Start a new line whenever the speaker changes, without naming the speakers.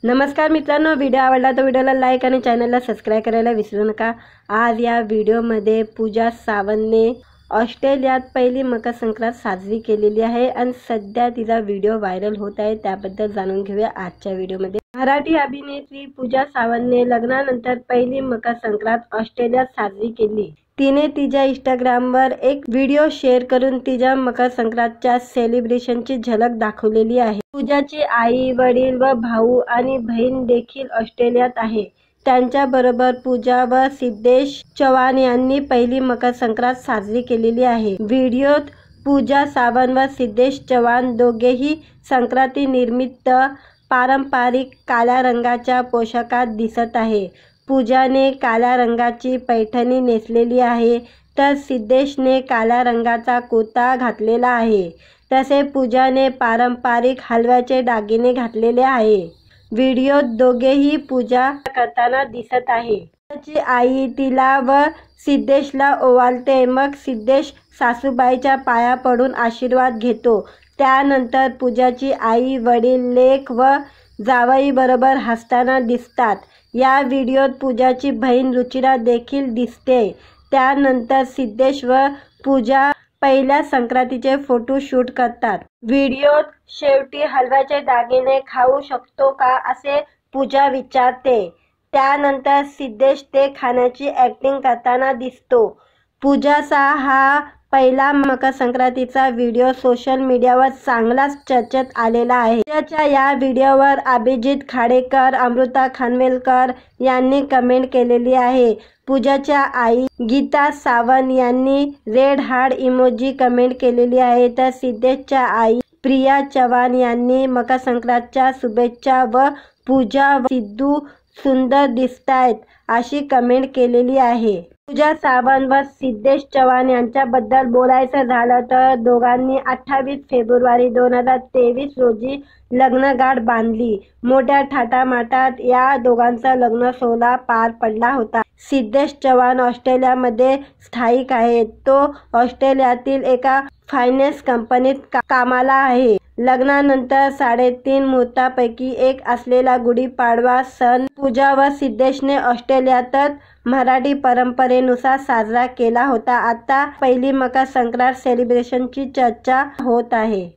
नमस्कार मित्रांनो, व्हिडिओ आवडला तर व्हिडिओला लाईक आणि चॅनलला सबस्क्राइब करायला विसरू नका। आज या व्हिडिओमध्ये पूजा सावंतने ऑस्ट्रेलियात पहिली मकर संक्रांत साजरी केलेली आहे आणि सध्या तिचा व्हिडिओ व्हायरल होत आहे, त्याबद्दल जाणून घेऊया आजच्या व्हिडिओमध्ये। मराठी अभिनेत्री पूजा सावंतने लग्नानंतर पहिली मकर संक्रांत ऑस्ट्रेलियात साजरी केली। तिने तिच्या इंस्टाग्रामवर एक व्हिडिओ शेअर करून तिच्या मकर संक्रांतच्या सेलिब्रेशनची झलक दाखवलेली आहे। पूजाचे आई, वडील व भाऊ आणि बहीण देखील ऑस्ट्रेलियात आहे। त्यांच्याबरोबर पूजा व सिद्धेश चव्हाण यांनी पहिली मकर संक्रांत साजरी केलेली आहे। व्हिडिओत पूजा सावंत व सिद्धेश चव्हाण दोघेही संक्रांती निमित्त पारंपरिक काळ्या रंगाच्या पोशाखात दिसत आहे। पूजाने काळ्या रंगाची पैठणी नेसलेली आहे तर सिद्धेशने काळ्या रंगाचा कुर्ता घातलेला आहे। तसेच पूजाने पारंपरिक हलव्याचे दागिने घातलेले आहे। व्हिडिओत दोघेही पूजा करताना दिसत आहे। पूजाची आई तिला व सिद्धेशला ओवाळते, मग सिद्धेश सासूबाईच्या पाया पडून आशीर्वाद घेतो। त्यानंतर पूजाची आई, वडील, लेक व जावई बरोबर हसताना दिसतात। या व्हिडिओत पूजाची बहीण रुचिरा देखील दिसते। त्यानंतर सिद्धेश व पूजा पहिल्या संक्रांतीचे फोटो शूट करतात। व्हिडिओत शेवटी हलव्याचे दागिने खाऊ शकतो का असे पूजा विचारते। त्यानंतर सिद्धेश ते खाण्याची ॲक्टिंग करताना दिसतो। पूजाचा हा पहिला मकर संक्रांतीचा व्हिडिओ सोशल मीडियावर चांगलाच चर्चेत आलेला आहे। पूजाच्या या व्हिडिओवर अभिजित खाडेकर, अमृता खानवेलकर यांनी कमेंट केलेली आहे। पूजाच्या आई गीता सावंत यांनी रेड हार्ट इमोजी कमेंट केलेली आहे, तर सिद्धेशच्या आई प्रिया चव्हाण यांनी मकर संक्रांतच्या शुभेच्छा व पूजा व सिद्धू सुंदर दिसतायत अशी कमेंट केलेली आहे। पूजा सावंत व सिद्धेश चव्हाण यांच्याबद्दल बोलायचं झालं तर दोघांनी 28 फेब्रुवारी 2023 रोजी लग्नगाठ बांधली। मोठ्या थाटामाटात या दोघांचा लग्न सोहळा पार पडला होता। सिद्धेश चव्हाण ऑस्ट्रेलियामध्ये स्थायिक आहे। तो ऑस्ट्रेलियातील एका फायनान्स कंपनीत कामाला आहे। लग्नानंतर 3.5 मुहूर्तापैकी एक असलेला गुढीपाडवा सण पूजा व सिद्धेशने ऑस्ट्रेलियातच मराठी परंपरेनुसार साजरा केला होता। आता पहिली मकर संक्रांत सेलिब्रेशनची चर्चा होत आहे।